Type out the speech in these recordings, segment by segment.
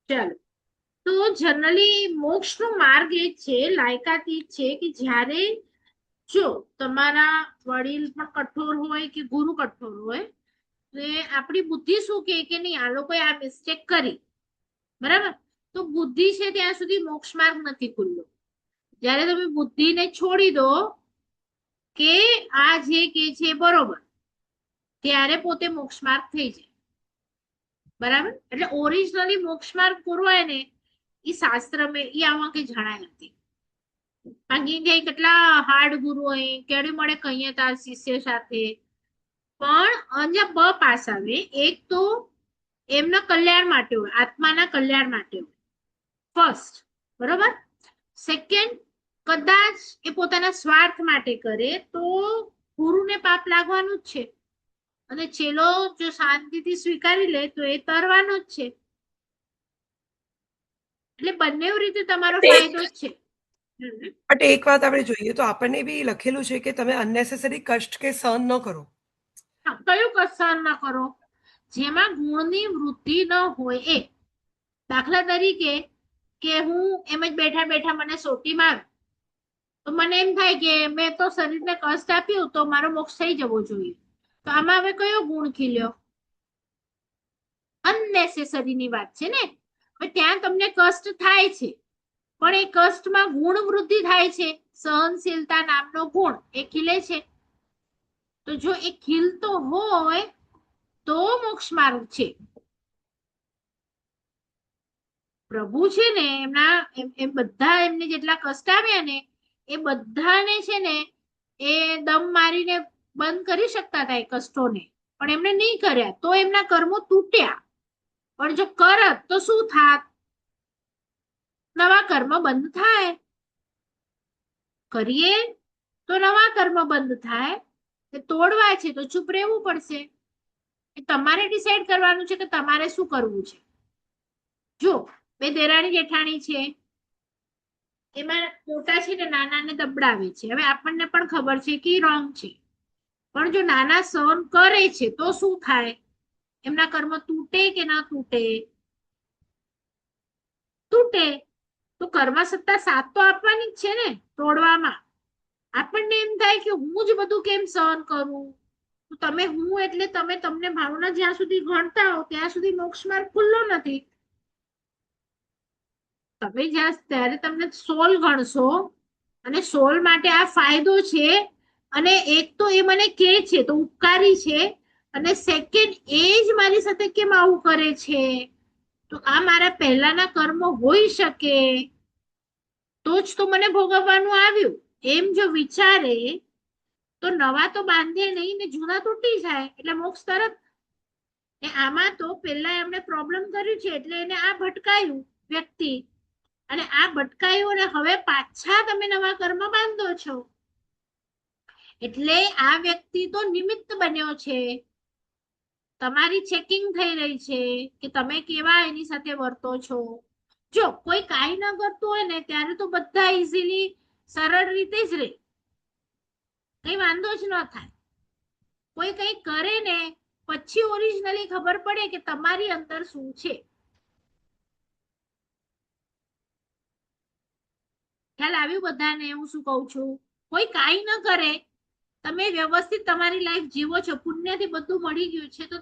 ચાલો, તો જનરલી મોક્ષ નો માર્ગ એ છે, લાયકાત એ છે કે જ્યારે જો તમારા વડીલ પણ કઠોર હોય કે ગુરુ કઠોર હોય, તો આપણી બુદ્ધિ શું કે નહીં આ લોકોએ આ મિસ્ટેક કરી, બરાબર. તો બુદ્ધિ છે ત્યાં સુધી મોક્ષ માર્ગ નથી ખુલ્લો. જ્યારે તમે બુદ્ધિને છોડી દો કે આ જે કે છે બરોબર, ત્યારે પોતે મોક્ષ માર્ગ થઈ જાય. બરાબર. એટલે ઓરિજિનલી મોક્ષ માર્ગ પૂરો હોય ને એ શાસ્ત્ર મેં એ આમાં કઈ જણાય નથી. બાકી કે કેટલા હાર્ડ ગુરુ હોય કેડી મળે કહીએ તાર શિષ્ય સાથે. પણ અહીંયા બ પાસ આવે. એક તો એમના કલ્યાણ માટે હોય, આત્માના કલ્યાણ માટે હોય ફર્સ્ટ, બરોબર. સેકન્ડ, કદાચ એ પોતાના સ્વાર્થ માટે કરે તો ગુરુને પાપ લાગવાનું જ છે, અને ચેલો જો શાંતિથી સ્વીકારી લે તો એ તરવાનો જ છે. એટલે બંને રીતે તમારો ફાયદો જ છે. બટ એક વાત આપણે જોઈએ તો આપણને બી લખેલું છે કે તમે અનનેસેસરી કષ્ટ કે સહન ન કરો. કયું કસર ન કરો? જેમાં ગુણની વૃદ્ધિ ન હોય એ. દાખલા તરીકે કે હું એમ જ બેઠા બેઠા મને સોટી માર, તો મને એમ થાય કે મેં તો શરીરને કષ્ટ આપ્યું તો મારો મોક્ષ થઈ જવો જોઈએ. તો આમાં હવે કયો ગુણ ખીલ્યો? અનનેસેસરી ની વાત છે ને. હવે ત્યાં તમને કષ્ટ થાય છે, પણ એ કષ્ટમાં ગુણ વૃદ્ધિ થાય છે. સહનશીલતા નામનો ગુણ એ ખીલે છે. તો જો એ ખીલતો હોય તો મોક્ષ માર્ગ છે. પ્રભુ છે ને એમના એમ બધા એમને જેટલા કષ્ટ આવ્યા ને એ બધાને છે ને એ દમ મારીને બંધ કરી શકતા હતા એ કષ્ટોને, પણ એમને નહીં કર્યા તો એમના કર્મો તૂટ્યા. પણ જો કરત તો શું થાત? નવા કર્મ બંધ થાય. કરીએ તો નવા કર્મ બંધ થાય. તોડવા છે તો ચૂપ રહેવું પડશે. એ તમારે ડિસાઈડ કરવાનું છે કે તમારે શું કરવું છે. જો બે દેરાણી જેઠાણી છે, એમાં મોટા છે ને નાનાને દબડાવે છે. હવે આપણને પણ ખબર છે કે રોંગ છે, પણ જો નાના સહન કરે છે તો શું થાય? એમના કર્મ તૂટે કે ના તૂટે? તૂટે. તો કર્મ સત્તા સાથ તો આપવાની જ છે ને તોડવામાં. આપણને એમ થાય કે હું જ બધું કેમ સહન કરું? તમે હું એટલે તમે તમને ભાવના જ્યાં સુધી ગણતા હો ત્યાં સુધી મોક્ષ માર્ગ ખુલ્લો નથી. તમે જ્યાં ત્યારે તમને સોલ ગણશો અને સોલ માટે આ ફાયદો છે, અને એક તો એ મને કે છે તો ઉપકારી છે, અને સેકન્ડ એ જ મારી સાથે કેમ આવું કરે છે? તો આ મારા પહેલાના કર્મ હોઈ શકે, તો જ તો મને ભોગવવાનું આવ્યું. એમ જો વિચારે તો નવા તો બાંધે નહીં ને જૂના તૂટી જાય એટલે મોક્ષ તરત. આમાં તો પેલા એમને પ્રોબ્લેમ કર્યું છે એટલે એને આ ભટકાયું વ્યક્તિ, અને આ ભટકાયું અને હવે પાછા તમે નવા કર્મ બાંધો છો. એટલે આ વ્યક્તિ તો નિમિત્ત બન્યો છે. તમારી ચેકિંગ થઈ રહી છે કે તમે કેવા એની સાથે વર્તો છો. જો કોઈ કાઈ ન કરતું હોય ને ત્યારે તો બધા ઈઝીલી સરળ રીતે જ રહે, કઈ વાંધો જ ન થાય. કોઈ કઈ કરે ને પછી ઓરિજિનલી ખબર પડે કે તમારી અંદર શું છે. ખ્યાલ આવ્યું બધાને હું શું કઉ છું? કોઈ કાઈ ન કરે, તમે વ્યવસ્થિત તમારી લાઈફ જીવો છો, પુણ્યથી બધું મળી ગયું છે, તો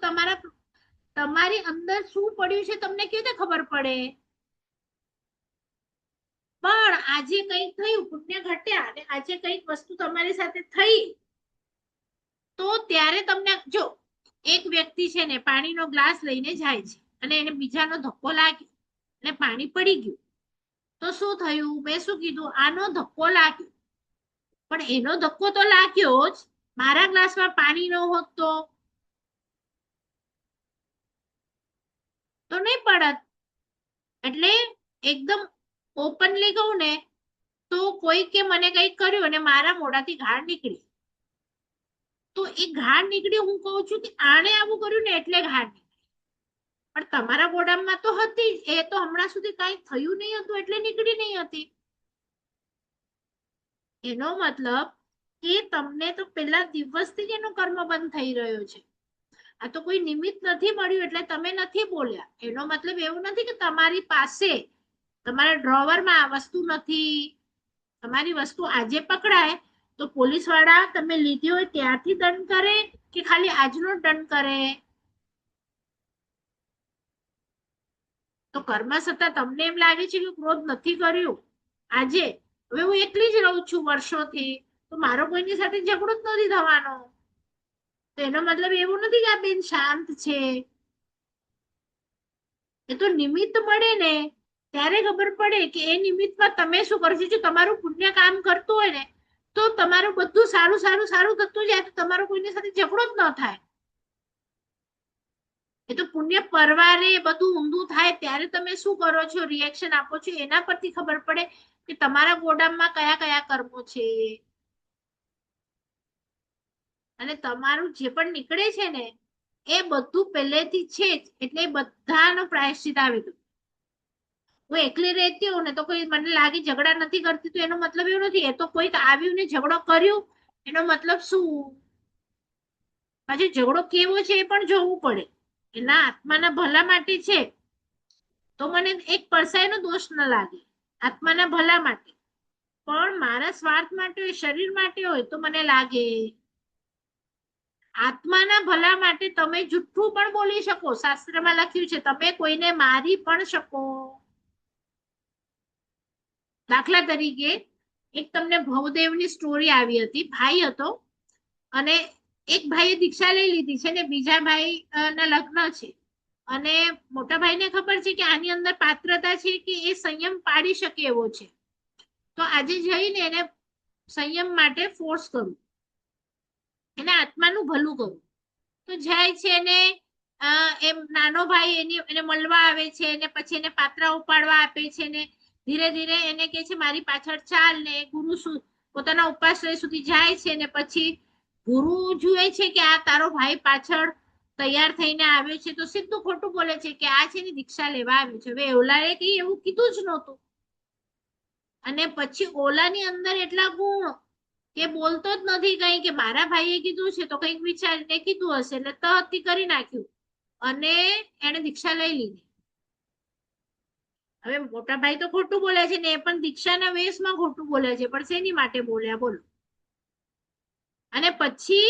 તમારી અંદર શું પડ્યું છે તમને કેવી રીતે ખબર પડે? પણ આજે કંઈક થયું, પુણ્ય ઘટ્યા અને આજે કંઈક વસ્તુ તમારી સાથે થઈ, તો ત્યારે તમને જો એક વ્યક્તિ છે ને પાણીનો ગ્લાસ લઈને જાય છે અને એને બીજાનો ધક્કો લાગ્યો અને પાણી પડી ગયું, તો શું થયું? મેં શું કીધું? આનો ધક્કો લાગ્યો, પણ એનો ધક્કો તો લાગ્યો જ. મારા ગ્લાસમાં પાણી ન હોત તો નહીં પડત. એટલે એકદમ ઓપનલી કહું ને તો કોઈ કે મને કંઈક કર્યું અને મારા મોઢાથી ગાળ નીકળી, તો એ ગાળ નીકળી, હું કહું છું કે આણે આવું કર્યું ને એટલે ગાળ નીકળી. પણ તમારા મોઢામાં તો હતી જ, એ તો હમણાં સુધી કઈ થયું નહીં હતું એટલે નીકળી નહીં હતી. એનો મતલબ કે તમને તો પેલા દિવસથી જ એનો કર્મ બંધ થઈ રહ્યો છે. આ તો કોઈ નિમિત્ત નથી મળ્યું એટલે તમે નથી બોલ્યા. એનો મતલબ એવું નથી કે તમારી પાસે તમારા ડ્રોવરમાં આ વસ્તુ નથી. તમારી વસ્તુ આજે પકડાય તો પોલીસ વાળા તમે લીધી હોય ત્યારથી દંડ કરે કે ખાલી આજનો દંડ કરે? તો કર્મ છતાં તમને એમ લાગે છે કે ક્રોધ નથી કર્યું આજે, હવે હું એકલી જ રહું છું વર્ષોથી, તો મારો કોઈની સાથે ઝઘડો જ નથી થવાનો. તો એનો મતલબ એવું નથી કે આ બેન શાંત છે. એ તો નિમિત્ત મળે ને ત્યારે ખબર પડે કે એ નિમિત્તમાં તમે શું કરો છો. જો તમારું પુણ્ય કામ કરતું હોય ને તો તમારું બધું સારું સારું સારું થતું જાય, તો તમારો કોઈની સાથે ઝઘડો જ ન થાય. એ તો પુણ્ય પરવારે બધું ઊંધું થાય ત્યારે તમે શું કરો છો, રિએક્શન આપો છો, એના પરથી ખબર પડે કે તમારા ગોડામાં કયા કયા કર્મો છે. અને તમારું જે પણ નીકળે છે ને એ બધું પહેલેથી છે જ, એટલે બધાનો પ્રાયશ્ચિત આવે. હું એકલી રહેતી હોઉં ને તો કોઈ મને લાગે ઝઘડા નથી કરતી, તો એનો મતલબ એવું નથી. એ તો કોઈક આવ્યું ને ઝઘડો કર્યું, એનો મતલબ શું? પછી ઝઘડો કેવો છે એ પણ જોવું પડે. એના આત્માના ભલા માટે છે તો મને એક પરસાઈનો દોષ ન લાગે, આત્માના ભલા માટે. પણ મારા સ્વાર્થ માટે હોય, શરીર માટે હોય તો મને લાગે. આત્માના ભલા માટે તમે જુઠ્ઠું પણ બોલી શકો. શાસ્ત્રમાં લખ્યું છે તમે કોઈને મારી પણ શકો. દાખલા તરીકે એક તમને ભવદેવની સ્ટોરી આવી હતી. ભાઈ હતો અને એક ભાઈએ દીક્ષા લઈ લીધી છે ને બીજા ભાઈ ના લગ્ન છે, અને મોટા ભાઈને ખબર છે કે આની અંદર પાત્રતા છે કે એ સંયમ પાડી શકે એવો છે, તો આજે જઈને એને સંયમ માટે ફોર્સ કરું, એના આત્માનું ભલું કરું. તો જાય છે ને એમ નાનો ભાઈ એને મળવા આવે છે ને પછી એને પાત્રા ઉપાડવા આપે છે ને ધીરે ધીરે એને કે છે મારી પાછળ ચાલ, ને ગુરુ પોતાના ઉપાશ્રય સુધી જાય છે ને પછી ગુરુ જુએ છે કે આ તારો ભાઈ પાછળ તૈયાર થઈને આવ્યો છે તો સીધું ખોટું બોલે છે કે આ છે ને દીક્ષા લેવા આવ્યો છે. હવે ઓલાએ કઈ એવું કીધું જ નહોતું. અને પછી ઓલાની અંદર એટલા ગુણ કે બોલતો જ નથી કઈ, કે મારા ભાઈએ કીધું છે તો કઈક વિચારીને કીધું હશે, એટલે તહતી કરી નાખ્યું અને એને દીક્ષા લઈ લીધી. હવે મોટા ભાઈ તો ખોટું બોલે છે ને એ પણ દીક્ષાના વેશમાં ખોટું બોલે છે, પણ શેની માટે બોલ્યા બોલો? અને પછી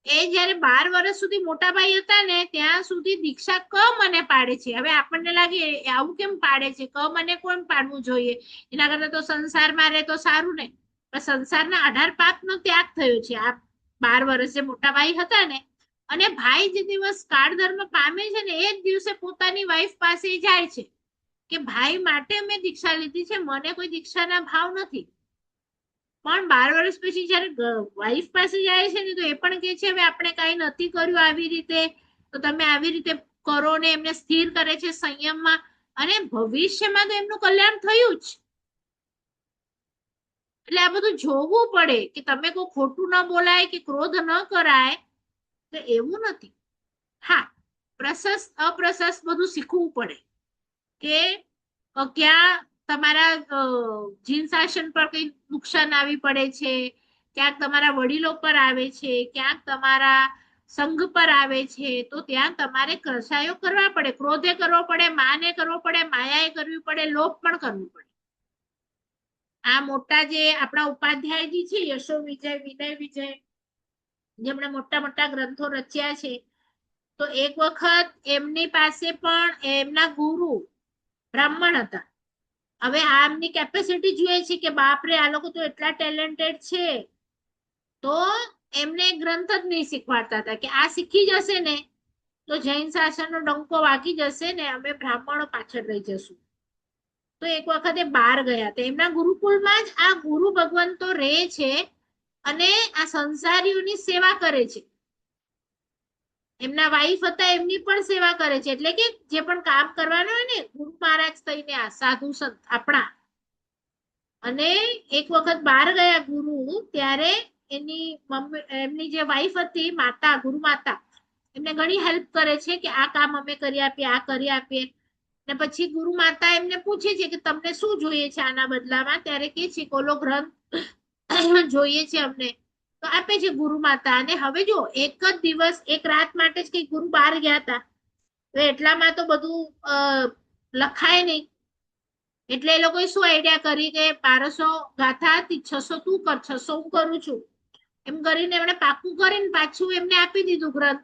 એ જયારે 12 વર્ષ સુધી મોટા ભાઈ હતા ને ત્યાં સુધી દીક્ષા ક મને પાડે છે. હવે આપણને લાગે આવું કેમ પાડે છે, ક મને કોણ પાડવું જોઈએ, એના કરતા તો સંસારમાં રહે તો સારું ને. પણ સંસારના 18 પાપનો ત્યાગ થયો છે આ 12 વર્ષ જે મોટા ભાઈ હતા ને. અને ભાઈ જે દિવસ કાળ ધર્મ પામે છે ને એ જ દિવસે પોતાની વાઈફ પાસે જાય છે કે ભાઈ માટે મેં દીક્ષા લીધી છે, મને કોઈ દીક્ષાના ભાવ નથી. પણ 12 વર્ષ પછી જયારે વાઈફ પાસે જાય છે ને તો એ પણ કે છે હવે આપણે કઈ નથી કર્યું આવી રીતે, તો તમે આવી રીતે કરો, ને એમને સ્થિર કરે છે સંયમમાં, અને ભવિષ્યમાં તો એમનું કલ્યાણ થયું જ. એટલે આ બધું જોવું પડે કે તમે કોઈ ખોટું ન બોલાય કે ક્રોધ ન કરાય, તો એવું નથી. હા, પ્રશસ્ત અપ્રશસ્ત બધું શીખવું પડે કે ક્યાં તમારા જીન શાસન પર કઈ નુકસાન આવી પડે છે, ક્યાંક તમારા વડીલો પર આવે છે, ક્યાંક તમારા સંઘ પર આવે છે, તો ત્યાં તમારે કસાયો કરવા પડે. ક્રોધે કરવો પડે, માને કરવો પડે, માયાએ કરવી પડે, લોભ પણ કરવું પડે. આ મોટા જે આપણા ઉપાધ્યાયજી છે યશો વિજય, વિનય વિજય, જેમણે મોટા મોટા ગ્રંથો રચ્યા છે, તો એક વખત એમની પાસે પણ એમના ગુરુ બ્રાહ્મણ હતા. હવે આમની કેપેસિટી જોઈએ છે કે બાપરે આ લોકો તો એટલા ટેલેન્ટેડ છે, તો એમને ગ્રંથ જ નહીં શીખવાડતા હતા કે આ શીખી જશે ને તો જૈન શાસનનો ડંકો વાગી જશે ને અમે બ્રાહ્મણો પાછળ રહી જશું. તો એક વખતે બહાર ગયા હતા, એમના ગુરુકુળમાં જ આ ગુરુ ભગવંતો રહે છે અને આ સંસારીઓની સેવા કરે છે. એમના વાઈફ હતા એમની પણ સેવા કરે છે, એટલે કે જે પણ કામ કરવાનું હોય ને ગુરુ મહારાજ થઈને આ સાધુ સંત આપણા. અને એક વખત બહાર ગયા ગુરુ, ત્યારે એની મમ્મી એમની જે વાઈફ હતી માતા, ગુરુ માતા, એમને ઘણી હેલ્પ કરે છે કે આ કામ અમે કરી આપીએ, આ કરી આપીએ. ને પછી ગુરુ માતા એમને પૂછે છે કે તમને શું જોઈએ છે આના બદલામાં, ત્યારે કે છે કોલો ગ્રંથ જોઈએ છે અમને. તો તો આપે છે ગુરુ માતા. અને હવે જો એક જ દિવસ એક રાત માટે જ કઈ ગુરુ બહાર ગયા હતા, તો એટલામાં તો બધું લખાય નહીં. એટલે એ લોકોએ શું આઈડિયા કરી કે 1200 ગાથા હતી, 600 તું કર, 600 હું કરું છું, એમ કરીને એમણે પાકું કરીને પાછું એમને આપી દીધું ગ્રંથ.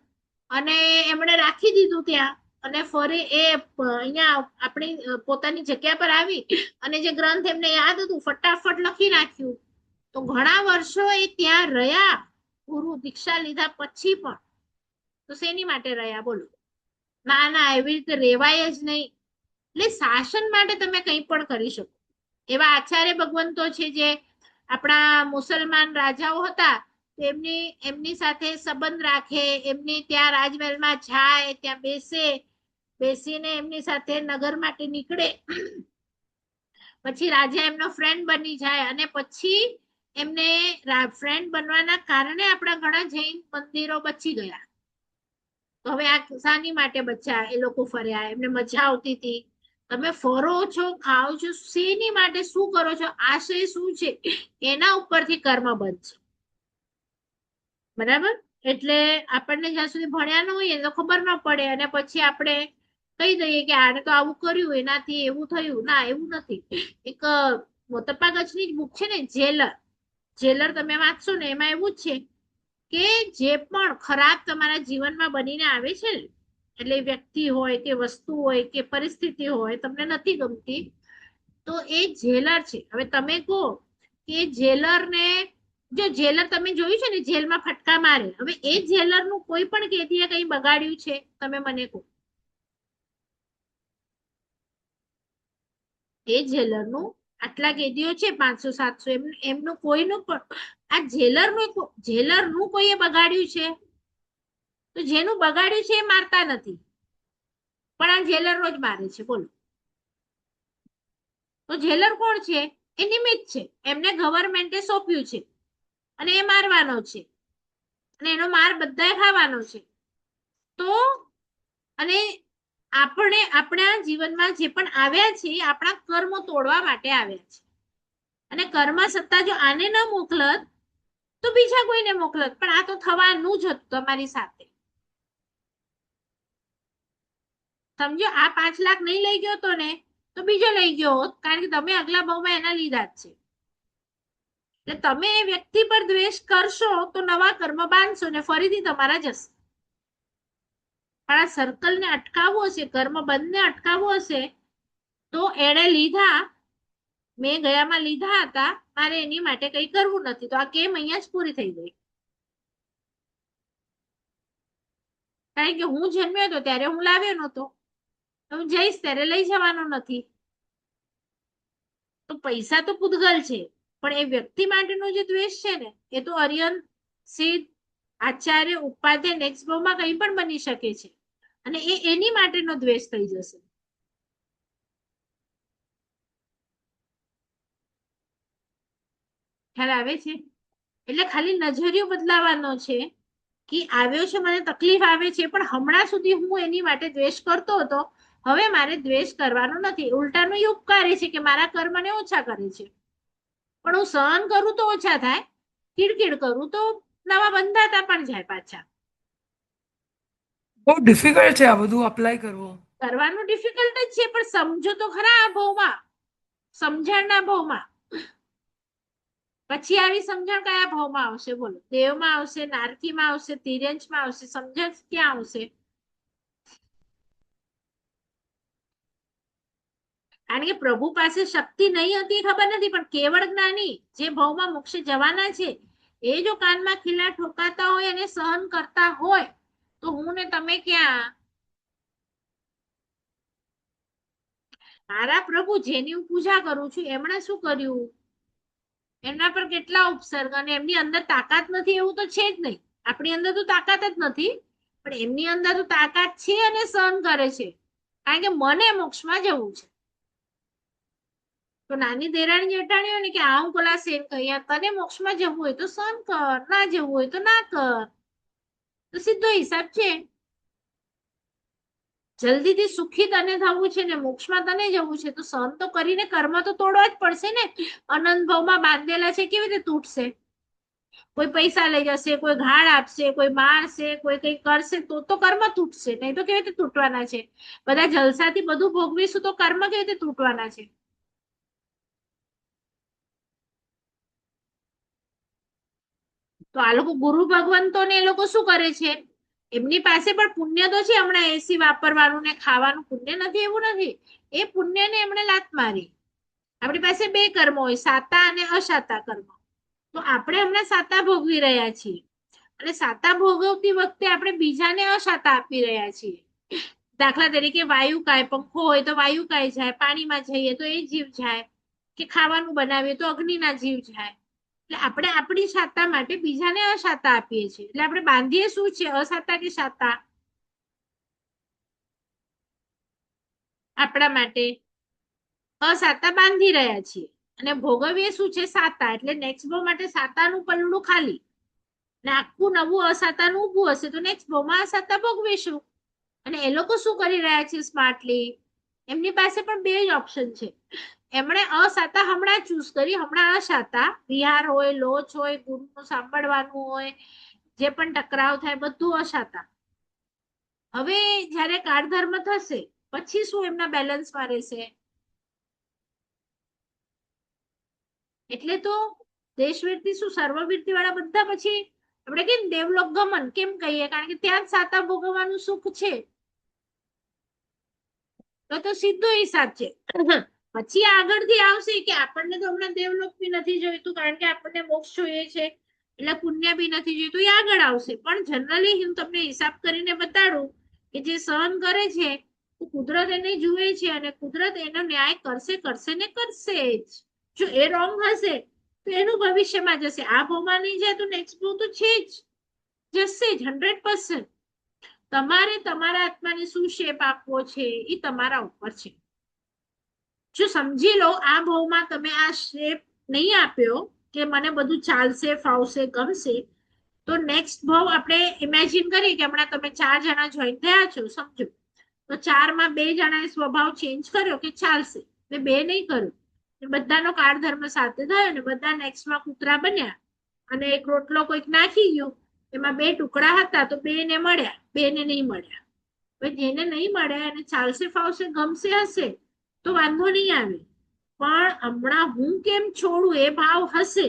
અને એમણે રાખી દીધું ત્યાં. અને ફરી એ અહીંયા આપણી પોતાની જગ્યા પર આવી અને જે ગ્રંથ એમને યાદ હતું ફટાફટ લખી નાખ્યું. તો ઘણા વર્ષો એ ત્યાં રહ્યા, ગુરુ દીક્ષા લીધા પછી પણ. તો શેની માટે રહ્યા બોલો? ના ના, એવી રીતે રેવાય જ નહીં. એટલે શાસન માટે તમે કંઈ પણ કરી શકો. એવા આચાર્ય ભગવંતો છે જે આપણા મુસલમાન રાજાઓ હતા, એમની સાથે સંબંધ રાખે, એમની ત્યાં રાજમહેલમાં જાય, ત્યાં બેસે, બેસીને એમની સાથે નગર માટે નીકળે, પછી રાજા એમનો ફ્રેન્ડ બની જાય. અને પછી એમને ફ્રેન્ડ બનવાના કારણે આપણા ઘણા જૈન મંદિરો બચી ગયા. તો હવે આ શાની માટે બચ્યા? એ લોકો ફર્યા, એમને મજા આવતી હતી. તમે ફરો છો, ખાઓ છો, શેની માટે, શું કરો છો, આશય શું છે, એના ઉપરથી કર્મ બનશે. બરાબર? એટલે આપણને જ્યાં સુધી ભણ્યા ન હોઈએ તો ખબર ન પડે, અને પછી આપણે કહી દઈએ કે આને તો આવું કર્યું, એનાથી એવું થયું. ના, એવું નથી. એક મોતપ્પા ગચની જ બુક છે ને, જેલર. જેલર તમે વાંચશો ને, એમાં એવું જ છે કે જે પણ ખરાબ તમારા જીવનમાં બનીને આવે છે ને, એટલે વ્યક્તિ હોય કે વસ્તુ હોય કે પરિસ્થિતિ હોય, તમને નથી ગમતી, તો એ જેલર છે. હવે તમે કહો કે જેલરને, જો જેલર તમે જોયું છે ને જેલમાં ફટકા મારે, હવે એ જેલર નું કોઈ પણ કેદીએ કઈ બગાડ્યું છે? તમે મને કહો. એ જેલર નું આટલા કેદીઓ છે 500-700, એમનું કોઈનું પણ, આ જેલર નું કોઈએ બગાડ્યું છે? તો જેનું બગાડ્યું છે એ મારતા નથી, પણ આ જેલર રોજ મારે છે બોલો. તો જેલર કોણ છે? એ નિમિત્ત છે, એમને ગવર્મેન્ટે સોંપ્યું છે, અને એ મારવાનો છે, અને એનો માર બધાએ ખાવાનો છે. તો અને આપણે આપણા જીવનમાં જે પણ આવ્યા છે એ આપણા કર્મ તોડવા માટે આવ્યા છે. અને કર્મ સત્તા જો આને ન મોકલત તો બીજા કોઈને મોકલત, પણ આ તો થવાનું જ હતું તમારી સાથે. સમજો, આ 5 લાખ નહીં લઈ ગયો તો ને, તો બીજો લઈ ગયો હોત, કારણ કે તમે આગલા ભાવમાં એના લીધા જ છે. એટલે તમે એ વ્યક્તિ પર દ્વેષ કરશો તો નવા કર્મ બાંધશો ને ફરીથી તમારા જશે. પણ આ સર્કલ ને અટકાવવું હશે, કર્મ બંધને અટકાવવું હશે, તો એણે લીધા, મેં ગયામાં લીધા હતા, મારે એની માટે કઈ કરવું નથી. તો આ કેમ અહીંયા જ પૂરી થઈ ગઈ? કારણ કે હું જન્મ્યો હતો ત્યારે હું લાવ્યો નહોતો, હું જઈશ ત્યારે લઈ જવાનો નથી. તો પૈસા તો પૂતગલ છે, પણ એ વ્યક્તિ માટેનો જે દ્વેષ છે ને, એ તો અરિયન, સિદ્ધ, આચાર્ય, ઉપાધ્યાય, નેક્સ્ટ ભાવમાં કંઈ પણ બની શકે છે, અને એ એની માટેનો દ્વેષ થઈ જશે. ખ્યાલ આવે છે? એટલે ખાલી નજરિયો બદલાવાનો છે કે આવ્યો છે, મને તકલીફ આવે છે, પણ હમણાં સુધી હું એની માટે દ્વેષ કરતો હતો, હવે મારે દ્વેષ કરવાનો નથી. ઉલટાનું એ ઉપકારે છે કે મારા કર્મને ઓછા કરે છે. પણ હું સહન કરું તો ઓછા થાય, કીડકીડ કરું તો નવા બંધાતા પણ જાય પાછા. બહુ ડિફિકલ્ટ છે આ બધું અપ્લાય કરવું. કરવાનું ડિફિકલ્ટ જ છે, પણ સમજો તો ખરા આ ભાવમાં, સમજણના ભાવમાં. પછી આવી સમજણ કયા ભાવમાં આવશે બોલો? દેવમાં આવશે, નારકીમાં આવશે, તિર્યંશમાં આવશે, સમજણ ક્યાં આવશે? કારણ કે પ્રભુ પાસે શક્તિ નહીં હતી ખબર નથી, પણ કેવળ જ્ઞાની જે ભાવમાં મોક્ષે જવાના છે, એ જો કાનમાં ખીલા ઠોકાતા હોય અને સહન કરતા હોય, તો હું ને તમે ક્યાં? મારા પ્રભુ જેની હું પૂજા કરું છું, એમણે શું કર્યું? એમના પર કેટલા ઉપસર્ગ, અને એમની અંદર તાકાત નથી એવું તો છે જ નહીં. આપણી અંદર તો તાકાત જ નથી, પણ એમની અંદર તો તાકાત છે અને સહન કરે છે, કારણ કે મને મોક્ષમાં જવું છે. તો નાની દેરાણી જેઠાણી હોય ને કે આવું કોલા સેન કહ્યા, તને મોક્ષમાં જવું હોય તો સહન કર, ના જવું હોય તો ના કર. તો સીધો હિસાબ છે. જલ્દીથી સુખી તને થવું છે ને મોક્ષમાં તને જવું છે, તો સહન તો કરીને કર્મ તો તોડવા જ પડશે ને. અનંત ભાવમાં બાંધેલા છે, કેવી રીતે તૂટશે? કોઈ પૈસા લઈ જશે, કોઈ ઘાણ આપશે, કોઈ મારશે, કોઈ કઈ કરશે, તો કર્મ તૂટશે, નહીં તો કેવી રીતે તૂટવાના છે? બધા જલસાથી બધું ભોગવીશું તો કર્મ કેવી રીતે તૂટવાના છે? તો આ લોકો ગુરુ ભગવંતોને એ લોકો શું કરે છે? એમની પાસે પણ પુણ્ય તો છે, હમણાં એસી વાપરવાનું ને ખાવાનું પુણ્ય નથી એવું નથી. એ પુણ્યને એમણે લાત મારી. આપણી પાસે બે કર્મ હોય, સાતા અને અસાતા કર્મ. તો આપણે હમણાં સાતા ભોગવી રહ્યા છીએ, અને સાતા ભોગવતી વખતે આપણે બીજાને અસાતા આપી રહ્યા છીએ. દાખલા તરીકે વાયુ કાય, પંખો હોય તો વાયુ કાય જાય, પાણીમાં જઈએ તો એ જીવ જાય, કે ખાવાનું બનાવીએ તો અગ્નિના જીવ જાય. એટલે આપણે આપણી સાતા માટે બીજાને અસાતા આપીએ છીએ. એટલે આપણે બાંધીએ શું છે, અસાતા કે સાતા? આપણા માટે અસાતા બાંધી રહ્યા છીએ, અને ભોગવીએ શું છે, સાતા. એટલે નેક્સ્ટ બો માટે સાતાનું પલ્લું ખાલી, ને આખું નવું અસાતાનું ઊભું હશે તો નેક્સ્ટ બોમાં અસાતા ભોગવીશું. અને એ લોકો શું કરી રહ્યા છે સ્માર્ટલી? એમની પાસે પણ બે જ ઓપ્શન છે. એમણે અસાતા હમણાં ચૂઝ કરી, હમણાં અસાતા વિહાર હોય, લોચ હોય, ગુરુનું સાંભળવાનું હોય, જે પણ ટકરાવ થાય બધું અસાતા. હવે જ્યારે કાળધર્મ થશે પછી શું એમના બેલેન્સમાં રહેશે? એટલે તો દેશવીરથી શું સર્વવીરથી વાળા બધા પછી આપણે કેમ દેવલોક ગમન કેમ કહીએ? કારણ કે ત્યાં જ સાતા ભોગવવાનું સુખ છે. તો સીધો હિસાબ છે. પછી આગળથી આવશે કે આપણને તો હમણાં દેવલોક બી નથી જોઈતું, કારણ કે આપણને મોક્ષ જોઈએ છે, એટલે પુણ્ય બી નથી જોઈતું, એ આગળ આવશે. પણ જનરલી હું તમને હિસાબ કરીને બતાડું કે જે સહન કરે છે કુદરત એને જુએ છે, અને કુદરત એનો ન્યાય કરશે કરશે ને કરશે જ. જો એ રોંગ હશે તો એનું ભવિષ્યમાં જશે. આ ભાવમાં નહીં જાય તો નેક્સ્ટ ભાવ તો છે જ, જશે જ 100%. તમારે તમારા આત્માને શું શેપ આપવો છે એ તમારા ઉપર છે. જો સમજી લો આ ભાવમાં તમે આ શેપ નહીં આપ્યો કે મને બધું ચાલશે, ફાવશે, ગમશે, તો નેક્સ્ટ ભાવ આપણે ઇમેજિન કરીએ કે હમણાં તમે 4 જણા જોઈન થયા છો, સમજો. તો 4 માં 2 જણાએ સ્વભાવ ચેન્જ કર્યો કે ચાલશે, મેં 2 નહીં કર્યું. બધાનો કાળ ધર્મ સાથે થયો ને બધા નેક્સ્ટમાં કૂતરા બન્યા, અને એક રોટલો કોઈક નાખી ગયો, એમાં 2 ટુકડા હતા તો 2 ને મળ્યા, 2 ને નહીં મળ્યા. જેને નહીં મળ્યા એને ચાલશે, ફાવશે, ગમશે, હશે તો વાંધો નહીં આવે. પણ હમણાં હું કેમ છોડું એ ભાવ હશે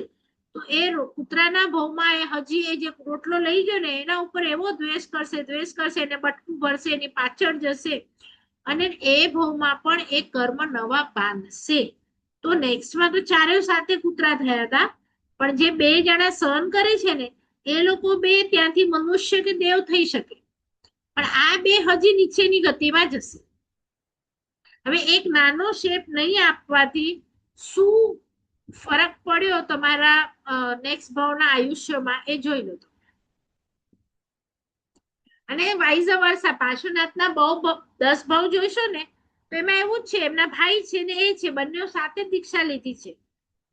તો એ કૂતરાના ભાવમાં એ હજી એ જે રોટલો લઈ ગયો ને એના ઉપર એવો દ્વેષ કરશે, એને બટકું ભરશે, એની પાછળ જશે, અને એ ભાવમાં પણ એ કર્મ નવા બાંધશે. તો નેક્સ્ટમાં તો ચારેય સાથે કૂતરા થયા હતા, પણ જે 2 જણા સહન કરે છે ને એ લોકો 2 ત્યાંથી મનુષ્ય કે દેવ થઈ શકે, પણ આ 2 હજી નીચેની ગતિમાં જશે. હવે એક નાનો શેપ નહીં આપવાથી શું ફરક પડ્યો તમારા નેક્સ્ટ ભાવના આયુષ્યમાં એ જોઈ લો. અને વાઇઝ વર્સા પાર્શ્વનાથના બહુ 10 ભાવ જોઈશો ને તો એમાં એવું જ છે, એમના ભાઈ છે ને એ છે, બંને સાથે દીક્ષા લીધી છે,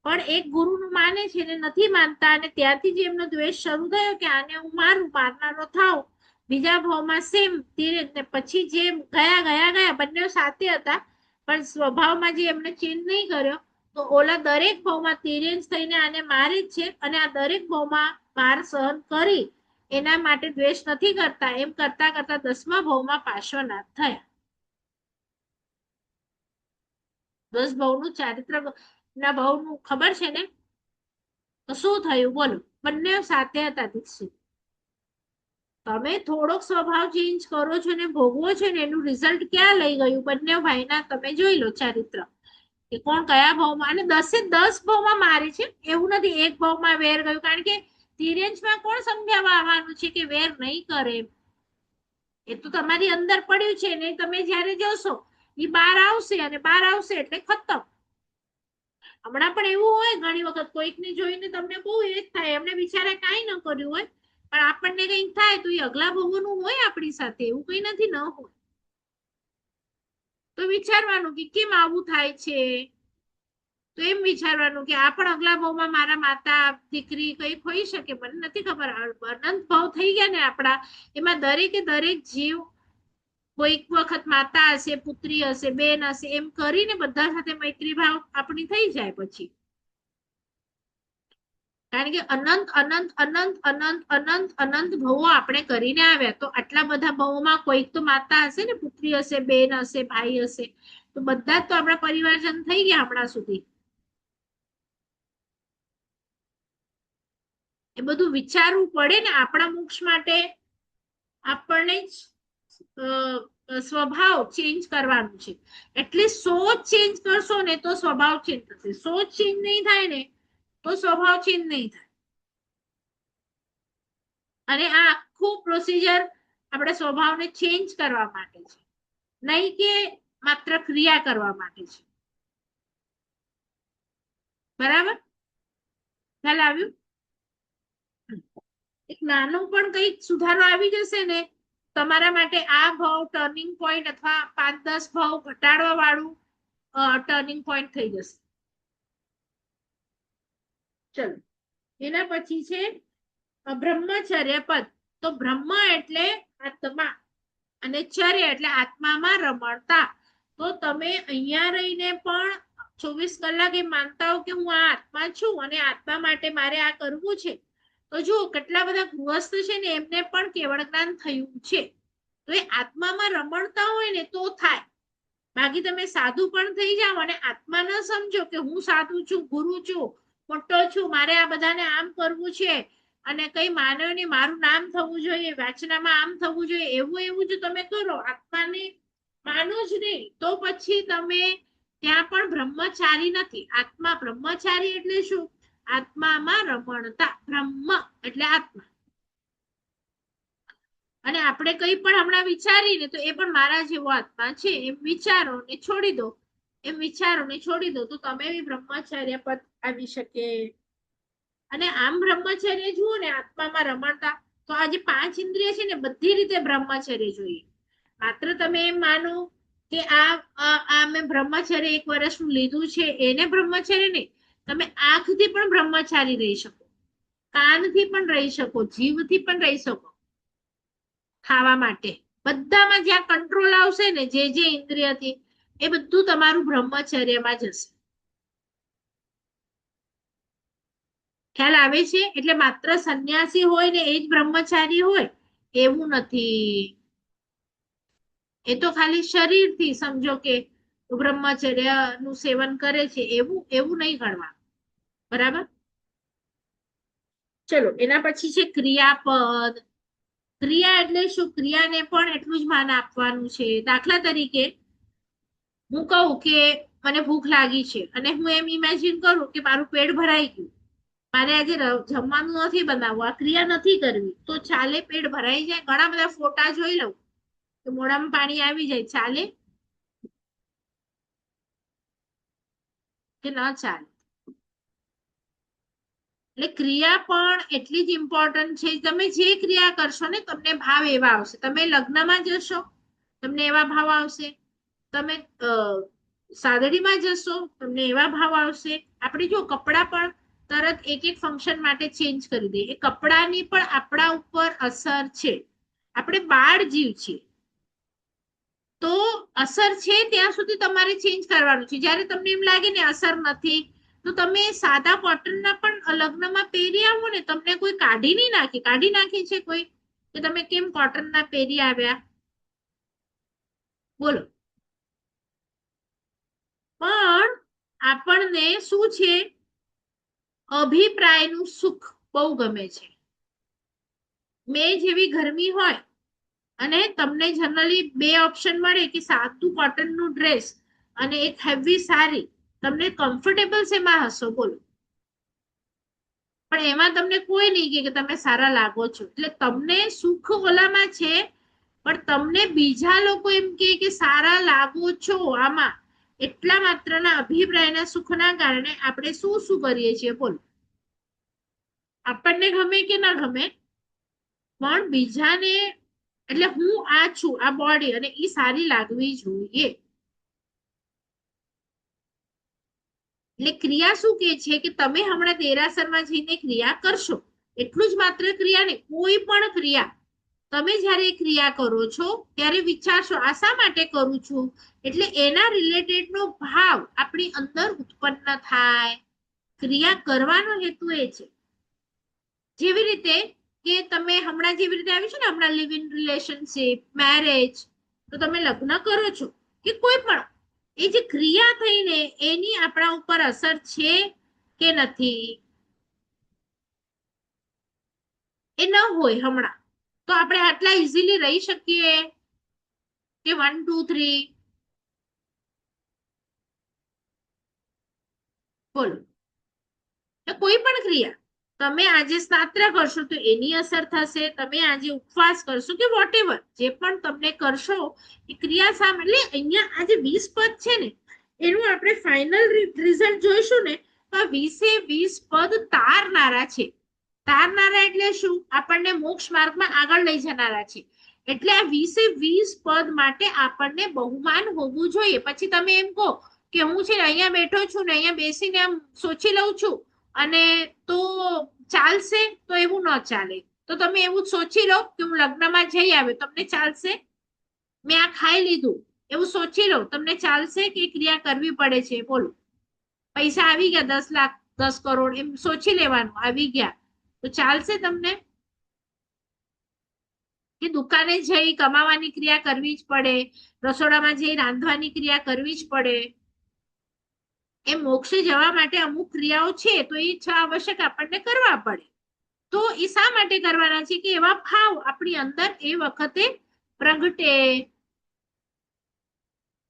પણ એક ગુરુનું માને છે ને નથી માનતા, અને ત્યાંથી જ એમનો દ્વેષ શરૂ થયો કે આને હું મારું, મારનારો થાવ. બીજા ભાવમાં સેમ ધીરે, પછી જે ગયા બંને સાથે હતા, પણ સ્વભાવમાં જે એમને ચેન્જ નહીં કર્યો, તો ઓલા દરેક ભાવમાં તિર્યંશ થઈને આને મારે જ છે, અને આ દરેક ભાવમાં માર સહન કરી એના માટે દ્વેષ નથી કરતા, એમ કરતા કરતા 10મા ભાવમાં પાર્શ્વનાથ થયા. 10 ભાવનું ચારિત્ર ના ભાવનું ખબર છે ને? તો શું થયું બોલો? બંને સાથે હતા દીક્ષિત. તમે થોડોક સ્વભાવ ચેન્જ કરો છો ને ભોગવો છો ને એનું રિઝલ્ટ ક્યાં લઈ ગયું? બંને ભાઈના તમે જોઈ લો ચારિત્ર કે કોણ કયા ભાવમાં, અને 10 ભાવમાં મારે છે એવું નથી એક ભાવમાં વેર ગયું, કારણ કે તિર્યંશમાં કોણ સમજાવવા આવવાનું છે કે વેર નહીં કરે? એ તો તમારી અંદર પડ્યું છે ને, તમે જ્યારે જોશો એ બહાર આવશે, અને બહાર આવશે એટલે ખતમ. હમણાં પણ એવું હોય ઘણી વખત કોઈકને જોઈને તમને બહુ એ જ થાય, એમને બિચારા કાંઈ ન કર્યું હોય પણ આપણને કંઈક થાય તો એ અગલા ભોગોનું હોય આપણી સાથે, એવું કંઈ નથી ન હોય. તો વિચારવાનું કે કેમ આવું થાય છે, તો એમ વિચારવાનું કે આ પણ અગલા ભાવમાં મારા માતા દીકરી કંઈક હોઈ શકે, મને નથી ખબર. અનંત ભાવ થઈ ગયા ને આપણા, એમાં દરેકે દરેક જીવ કોઈક વખત માતા હશે, પુત્રી હશે, બેન હશે, એમ કરીને બધા સાથે મૈત્રી ભાવ આપણી થઈ જાય પછી. કારણ કે અનંત અનંત અનંત અનંત અનંત અનંત ભવો આપણે કરીને આવ્યા, તો આટલા બધા ભવોમાં કોઈક તો માતા હશે ને, પુત્રી હશે, બેન હશે, ભાઈ હશે, તો બધા જ તો આપણા પરિવારજન થઈ ગયા હમણાં સુધી. એ બધું વિચારવું પડે ને આપણા મોક્ષ માટે. આપણને સ્વભાવ ચેન્જ કરવાનું છે. એટલે સોચ ચેન્જ કરશો ને તો સ્વભાવ ચેન્જ થશે. સોચ ચેન્જ નહીં થાય ને તો સ્વભાવ ચેન્જ નહીં થાય. અને આ આખું પ્રોસીજર આપણે સ્વભાવને ચેન્જ કરવા માટે છે, નહીં કે માત્ર ક્રિયા કરવા માટે છે. બરાબર? ખ્યાલ આવ્યું? એક નાનો પણ કઈક સુધારો આવી જશે ને તમારા માટે, આ ભાવ ટર્નિંગ પોઈન્ટ અથવા 5-10 ભાવ ઘટાડવા વાળું ટર્નિંગ પોઈન્ટ થઈ જશે. ચલો, એના પછી છે બ્રહ્મચર્ય પદ. તો બ્રહ્મ એટલે આત્મા અને ચર્ય એટલે આત્મામાં રમણતા. તો તમે અહીંયા રહીને પણ 24 કલાક એ માનતા હો કે હું આ આત્મા છું અને આત્મા માટે મારે આ કરવું છે. તો જો કેટલા બધા ગૃહસ્થ છે ને એમને પણ કેવળ જ્ઞાન થયું છે. તો એ આત્મામાં રમણતા હોય ને તો થાય. બાકી તમે સાધુ પણ થઈ જાઓ અને આત્મા ન સમજો કે હું સાધુ છું, ગુરુ છું, મોટો છું, મારે આ બધાને આમ કરવું છે અને કઈ માનવ ને મારું નામ થવું જોઈએ, વાચનામાં આમ થવું જોઈએ, એવું એવું જો તમે કરો, આત્માને માનો જ નહીં, તો પછી તમે ત્યાં પણ બ્રહ્મચારી નથી. આત્મા બ્રહ્મચારી એટલે શું? આત્મામાં રમણતા. બ્રહ્મ એટલે આત્મા. અને આપણે કઈ પણ હમણાં વિચારીને તો એ પણ મારા જેવો આત્મા છે એમ વિચારો ને છોડી દો, એમ વિચારો ને છોડી દો, તો તમે બી બ્રહ્મચર્ય પદ આવી શકે. અને આમ બ્રહ્મચર્ય જુઓ ને આત્મામાં રમણતા, તો આ જે 5 ઇન્દ્રિય છે ને બધી રીતે બ્રહ્મચર્ય જોઈએ. માત્ર તમે એમ માનો કે આ મેં બ્રહ્મચર્ય 1 વર્ષનું લીધું છે એને બ્રહ્મચર્ય નહીં. તમે આંખથી પણ બ્રહ્મચારી રહી શકો, કાનથી પણ રહી શકો, જીવથી પણ રહી શકો. ખાવા માટે બધામાં જ્યાં કંટ્રોલ આવશે ને, જે ઇન્દ્રિયથી, એ બધું તમારું બ્રહ્મચર્યમાં જશે. ખ્યાલ આવે છે? એટલે માત્ર સંન્યાસી હોય ને એ જ બ્રહ્મચારી હોય એવું નથી. એ તો ખાલી શરીરથી સમજો કે બ્રહ્મચર્ય નું સેવન કરે છે, એવું એવું નહીં ગણવા. બરાબર? ચલો, એના પછી છે ક્રિયાપદ. ક્રિયા એટલે શું? ક્રિયાને પણ એટલું જ માન આપવાનું છે. દાખલા તરીકે હું કહું કે મને ભૂખ લાગી છે અને હું એમ ઇમેજિન કરું કે મારું પેટ ભરાઈ ગયું, મારે આજે જમવાનું નથી બનાવવું, આ ક્રિયા નથી કરવી, તો ચાલે? પેટ ભરાઈ જાય? ઘણા બધા ફોટા જોઈ લઉં કે મોઢામાં પાણી આવી જાય, ચાલે કે ના ચાલે? એટલે ક્રિયા પણ એટલી જ ઇમ્પોર્ટન્ટ છે. તમે જે ક્રિયા કરશો ને તમને ભાવ એવા આવશે. તમે લગ્નમાં જશો, તમને એવા ભાવ આવશે. તમે સાદડીમાં જશો, તમને એવા ભાવ આવશે. આપણે જો કપડા પણ તરત એક એક ફંક્શન માટે ચેન્જ કરી દઈએ, એ કપડાની પણ આપણા ઉપર અસર છે. આપણે બાળ જીવ છીએ, તો અસર છે ત્યાં સુધી તમારે ચેન્જ કરવાનું છે. જ્યારે તમને એમ લાગે ને અસર નથી, તો તમે સાદા કોટનના પણ લગ્નમાં પહેરી આવો ને, તમને કોઈ કાઢી નહીં નાખે. કાઢી નાખે છે કોઈ કે તમે કેમ કોટનના પહેરી આવ્યા? બોલો. પણ આપણને શું છે? અભિપ્રાયનું સુખ બહુ ગમે છે. મેં જેવી ગરમી હોય અને તમને જનરલી 2 ઓપ્શન મળે કે સાદું કોટનનું ડ્રેસ અને એક હેવી સાડી, તમને કમ્ફર્ટેબલ શેમાં હશો? બોલો. પણ એમાં તમને કોઈ નહીં કે તમે સારા લાગો છો, એટલે તમને સુખ ઓલામાં છે. પણ તમને બીજા લોકો એમ કે સારા લાગો છો આમાં, એટલા માત્રના અભિપ્રાયના સુખના કારણે આપણે શું શું કરીએ છીએ? બોલો. આપણને ગમે કે ના ગમે, પણ બીજાને, એટલે હું આ છું, આ બોડી, અને એ સારી લાગવી જોઈએ. એટલે ક્રિયા શું કે છે કે તમે હમણાં દેરાસરમાં જઈને ક્રિયા કરશો, એટલું જ માત્ર ક્રિયા ને, કોઈ પણ ક્રિયા તમે જ્યારે ક્રિયા કરો છો ત્યારે વિચારશો આ શા માટે કરું છું, એટલે એના રિલેટેડ નો ભાવ આપણી અંદર ઉત્પન્ન થાય. ક્રિયા કરવાનો હેતુ એ છે જેવી રીતે કે તમે હમણાં જેવી રીતે આવ્યું છે ને, હમણાં લિવ ઇન રિલેશનશિપ, મેરેજ, તો તમે લગ્ન કરો છો કે કોઈ પણ, એ જે ક્રિયા થઈને એની આપણા ઉપર અસર છે કે નથી, એ ન હોય હમણાં, તો આપણે આટલા ઇઝીલી રહી શકીએ કે 1 2 3? બોલો. તો કોઈ પણ ક્રિયા, તમે આજે સ્નાત્ર કરશો તો એની અસર થશે, તમે આજે ઉપવાસ કરશો કે વોટેવર જે પણ તમને કરશો એ ક્રિયા સામે, એટલે અહીંયા આજે 20 પદ છે ને, એનું આપણે ફાઇનલ રિઝલ્ટ જોઈશું ને, તો આ 20 એ 20 પદ તારનારા છે. તારનારા એટલે શું? આપણને મોક્ષ માર્ગમાં આગળ લઈ જનારા છે. એટલે આ 20 એ 20 પદ માટે આપણને બહુમાન હોવું જોઈએ. પછી તમે એમ કહો કે હું છે ને અહીંયા બેઠો છું ને અહીંયા બેસીને આમ સોચી લઉં છું અને તો ચાલશે, તો એવું ન ચાલે. તો તમે એવું સોચી લો કે હું લગ્નમાં જઈ આવ્યો, તમને ચાલશે? મેં આ ખાઈ લીધું, એવું સોચી લો, તમને ચાલશે કે ક્રિયા કરવી પડે છે? બોલો. પૈસા આવી ગયા 10 લાખ, 10 કરોડ, એમ સોચી લેવાનું આવી ગયા, તો ચાલશે તમને? કે દુકાને જઈ કમાવાની ક્રિયા કરવી જ પડે, રસોડામાં જઈ રાંધવાની ક્રિયા કરવી જ પડે? એ મોક્ષે જવા માટે અમુક ક્રિયાઓ છે, તો એ આવશ્યક આપણને કરવા પડે. તો એ શા માટે કરવાના છે? કે એવા ભાવ આપણી અંદર એ વખતે પ્રગટે.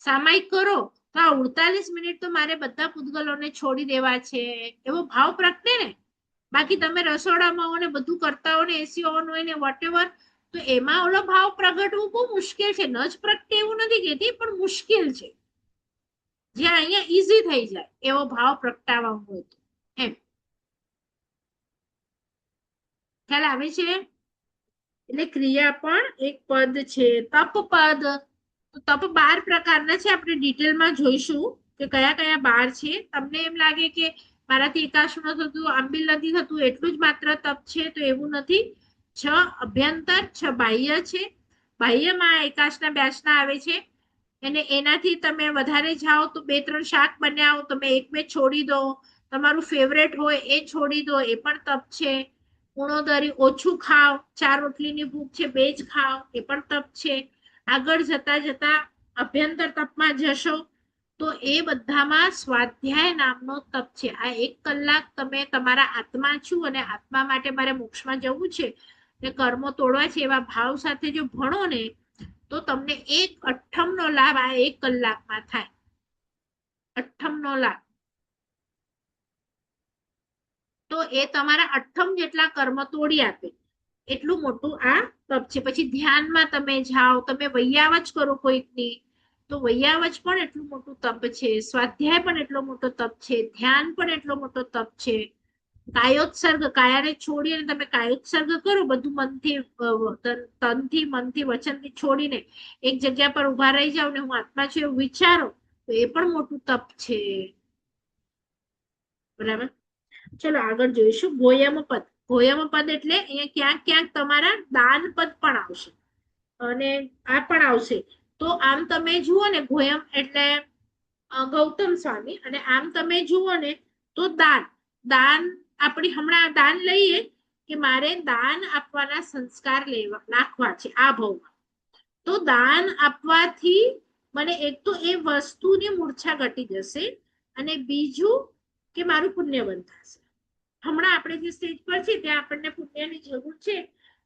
સામાયિક કરો તો આ 48 મિનિટ તો મારે બધા પૂતગલોને છોડી દેવા છે, એવો ભાવ પ્રગટે ને. બાકી તમે રસોડામાં હો ને બધું કરતા હો ને એસી ઓન હોય ને વોટેવર, તો એમાં ઓલો ભાવ પ્રગટવું બહુ મુશ્કેલ છે. ન જ પ્રગટે એવું નથી કહેતી, પણ મુશ્કેલ છે. જ્યાં અહીંયા ઈઝી થઈ જાય એવો ભાવ પ્રગટાવવા હોય તો, એમ ખ્યાલ આવે છે? એટલે ક્રિયા પણ એક પદ છે. તપ પદ, તો તપ 12 પ્રકારના છે, આપણે ડિટેલમાં જોઈશું કે કયા કયા 12 છે. તમને એમ લાગે કે મારાથી એકાશ ન થતું, આંબિલ નથી થતું, એટલું જ માત્ર તપ છે, તો એવું નથી. 6 અભ્યંતર, 6 બાહ્ય છે. બાહ્યમાં એકાશના બ્યાસના આવે છે, અને એનાથી તમે વધારે જાઓ તો 2 3 શાક બનાવો, તમે એક બે છોડી દો, તમારું ફેવરેટ હોય એ છોડી દો, એ પણ તપ છે. ગુણોદરી ઓછું ખાવ, 4 રોટલીની ભૂખ છે 2 જ ખાવ, એ પણ તપ છે. આગળ જતા જતા અભ્યંતર તપમાં જશો તો એ બધામાં સ્વાધ્યાય નામનો તપ છે. આ 1 કલાક તમે તમારા આત્મા છું અને આત્મા માટે મારે મોક્ષમાં જવું છે ને કર્મો તોડવા છે, એવા ભાવ સાથે જો ભણો ને, તો તમને 1/8નો લાભ આ 1 કલાકમાં થાય. 1/8નો લાભ. તો એ તમારા 8 જેટલા કર્મ તોડી આપે, એટલું મોટું આ તપ છે. પછી ધ્યાનમાં તમે જાઓ, તમે વૈયાવચ કરો કોઈકની, તો વૈયાવચ પણ એટલું મોટું તપ છે. સ્વાધ્યાય પણ એટલો મોટો તપ છે. ધ્યાન પણ એટલો મોટો તપ છે. કાયોત્સર્ગ, કાયાને છોડી અને તમે કાયોત્સર્ગ કરો, બધું મનથી, તનથી, મનથી, વચનથી છોડીને એક જગ્યા પર ઉભા રહી જાવ ને હું આત્મા છું એવું વિચારો, તો એ પણ મોટું તપ છે. બરાબર. ચલો આગળ જોઈશું ગોયમ પદ. ગોયમ પદ એટલે અહીંયા ક્યાંક ક્યાંક તમારા દાન પદ પણ આવશે અને આ પણ આવશે. તો આમ તમે જુઓ ને, ગોયમ એટલે ગૌતમ સ્વામી, અને આમ તમે જુઓ ને તો દાન. દાન, આપણી હમણાં દાન લઈએ કે મારે દાન આપવાના સંસ્કાર લેવા નાખવા છે આ ભાવમાં, તો દાન આપવાથી મને એક તો એ વસ્તુની મૂર્છા ઘટી જશે, અને બીજું કે મારું પુણ્ય બંધાશે. હમણાં આપણે જે સ્ટેજ પર છે ત્યાં આપણને પુણ્યની જરૂર છે,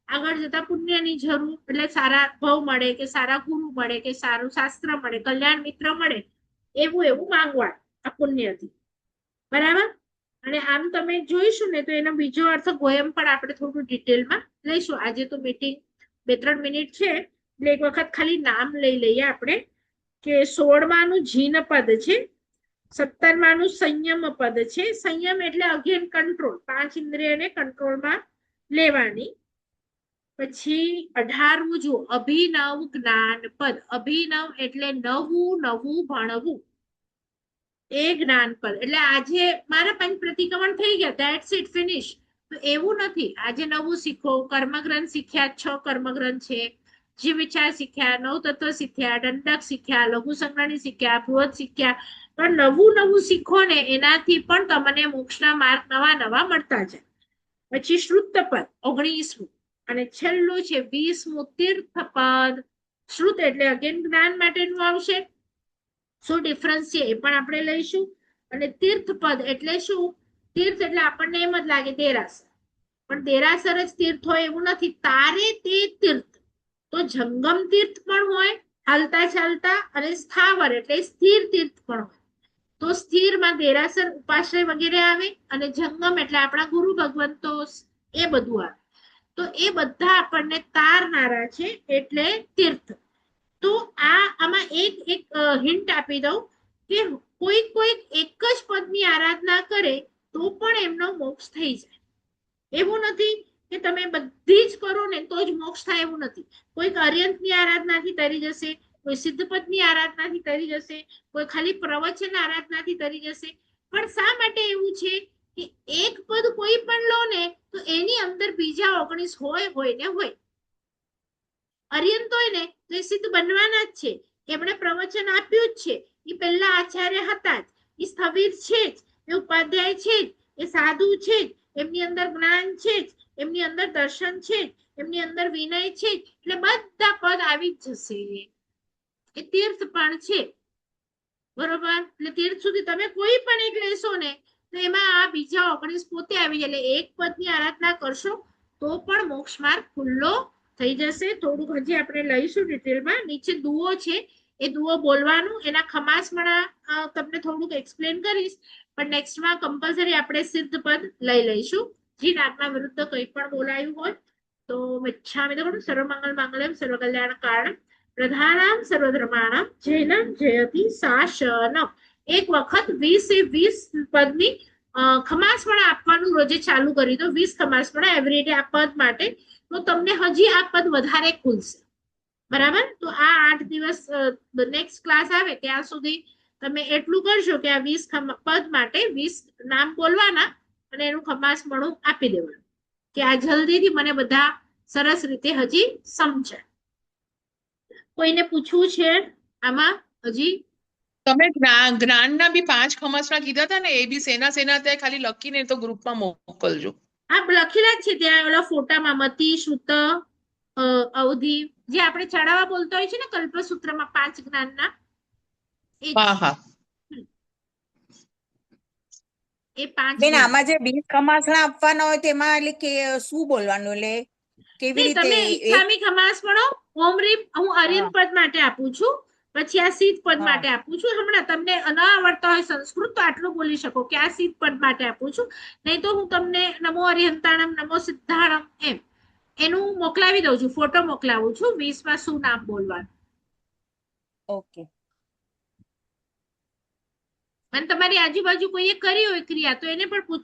આગળ જતા પુણ્યની જરૂર, એટલે સારા ભાવ મળે કે સારા ગુરુ મળે કે સારું શાસ્ત્ર મળે, કલ્યાણ મિત્ર મળે, એવું એવું માંગવા આ પુણ્યથી. બરાબર. અને આમ તમે જોઈશું ને તો એનો બીજો અર્થ ગોયમ પણ આપણે થોડું ડિટેલમાં લઈશું. આજે તો મીટિંગ 2 3 મિનિટ છે, એટલે એક વખત ખાલી નામ લઈ લઈએ આપણે કે 16માનું જીન પદ છે, 17માનું સંયમ પદ છે. સંયમ એટલે અગેન કંટ્રોલ, 5 ઇન્દ્રિયને કંટ્રોલમાં લેવાની. પછી 18મું જુઓ, અભિનવ જ્ઞાન પદ. અભિનવ એટલે નવું નવું ભણવું, એ જ્ઞાન પદ. એટલે આજે મારા 5 પ્રતિક્રમણ થઈ ગયા, ધેટ્સ ઇટ, ફિનિશ. તો એવું નથી, આજે નવું શીખો. કર્મગ્રંથ શીખ્યા, 6 કર્મગ્રંથ છે. જીવ વિચાર શીખ્યા, 9 તત્વ શીખ્યા, દંડક શીખ્યા, લઘુ સંગ્રહણી શીખ્યા, બૃહદ શીખ્યા. પણ નવું નવું શીખો ને, એનાથી પણ તમને મોક્ષના માર્ગ નવા નવા મળતા જાય. પછી શ્રુત પદ 19મું, અને છેલ્લું છે 20મું તીર્થ પદ. શ્રુત એટલે અગેન જ્ઞાન માટેનું આવશે, શું ડિફરન્સ છે એ પણ આપણે લઈશું. અને તીર્થ પદ એટલે શું? તીર્થ એટલે આપણને એમ જ લાગે દેરાસર, પણ દેરાસર જ તીર્થ હોય એવું નથી, તારે તે તીર્થ. તો જંગમ તીર્થ પણ હોય, હાલતા ચાલતા, અને સ્થાવર એટલે સ્થિર તીર્થ પણ હોય. તો સ્થિરમાં દેરાસર ઉપાશ્રય વગેરે આવે, અને જંગમ એટલે આપણા ગુરુ ભગવંતો એ બધું આવે. તો એ બધા આપણને તારનારા છે એટલે તીર્થ. તો આમાં એક એક હિન્ટ આપી દઉં કે કોઈ કોઈ એક જ પદની આરાધના કરે તો પણ એમનો મોક્ષ થઈ જાય. એવું નથી કે તમે બધી જ કરો ને તો જ મોક્ષ થાય, એવું નથી. કોઈક અર્યંતની આરાધનાથી તરી જશે, કોઈ સિદ્ધપદની આરાધનાથી તરી જશે, કોઈ ખાલી પ્રવચન આરાધનાથી તરી જશે. પણ શા માટે એવું છે કે એક પદ કોઈ પણ લો ને તો એની અંદર બીજા 19 હોય ને હોય. અર્યંત હોય ને તો એ સિદ્ધ બનવાના જ છે. એમણે પ્રવચન આપ્યું જ છે, એ પહેલા આચાર્ય હતા જ, એ સ્થવિર છે જ, એ ઉપાધ્યાય છે જ, એ સાધુ છે જ, એમની અંદર જ્ઞાન છે જ, એમની અંદર દર્શન છે જ, એમની અંદર વિનય છે જ, એટલે બધા પદ આવી જ જશે. એ તીર્થ પણ છે, બરોબર. એટલે તીર્થ સુધી તમે કોઈ પણ એક લેશો ને તો એમાં આ બીજા 19 પોતે આવી જાય. એટલે એક પદની આરાધના કરશો તો પણ મોક્ષ માર્ગ ખુલ્લો થઈ જશે. થોડુંક હજી આપણે લઈશું ડિટેલમાં. નીચે દુઓ છે, એ દુઓ બોલવાનું, એના ખમાસમણા તમને થોડુંક એક્સપ્લેન કરીશ, પણ નેક્સ્ટમાં કમ્પલસરી આપણે સિદ્ધ પદ લઈ લઈશું. જી નાગના વિરુદ્ધ કંઈ પણ બોલાયું હોય તો મિચ્છામિ દોષ સર્વમંગલ માંગલ્યમ સર્વકલ્યાણ કારણમ પ્રધાનામ સર્વધર્માણામ જૈનમ જયતિ શાસનમ. એક વખત 20 પદની ખમાસમણા આપવાનું રોજે ચાલુ કરી દો, 20 ખમાસમણા એવરીડે આ પદ માટે, તો તમને હજી આ પદ વધારે ખુલશે. બરાબર. તો આ 8 દિવસ નેક્સ્ટ ક્લાસ આવે ત્યાં સુધી તમે એટલું કરશો કે આ 20 પદ માટે 20 નામ બોલવાના અને એનું ખમાસમણું આપી દેવાનું, કે આ જલ્દીથી મને બધા સરસ રીતે હજી સમજાય. કોઈને પૂછવું છે આમાં હજી? તમે જ્ઞાનના બી 5 ખમસણા કીધા હતા ને, એ બી સેના સેના તે ખાલી લખીને તો ગ્રુપમાં મોકલજો. આ લખેલા જ છે ત્યાં ઓલા ફોટામાં, મતિ, શ્રુત, અવધિ, જે આપણે ચડાવવા બોલતા હોય છે ને કલ્પસૂત્રમાં 5 જ્ઞાનના, એ જ હા હા. એ 5 બેન, જ્ઞાન. આમાં જે 20 ખમાસણા આપવાના હોય તેમાં એટલે કે શું બોલવાનું, એટલે કેવી નહીં, રીતે તમે એક? ઈચ્છામી ખમાસ પડો. ઓમ રીમ હું આર્યન હા, પદ માટે આપું છું, પછી આ સિદ્ધ પદ હા, માટે આપું છું. હમણાં તમને ન આવડતા હોય સંસ્કૃત તો આટલું બોલી શકો કે આ સિદ્ધ પદ માટે આપું છું. નહીં તો હું તમને નમો અરિહંતાણમ, નમો સિદ્ધાણમ એમ એનું મોકલાવી દઉં છું, ફોટો મોકલાવું છું, 20માં શું નામ બોલવાનું. ઓકે. અને તમારી આજુબાજુ કોઈએ કરી હોય ક્રિયા તો એને પણ પૂછ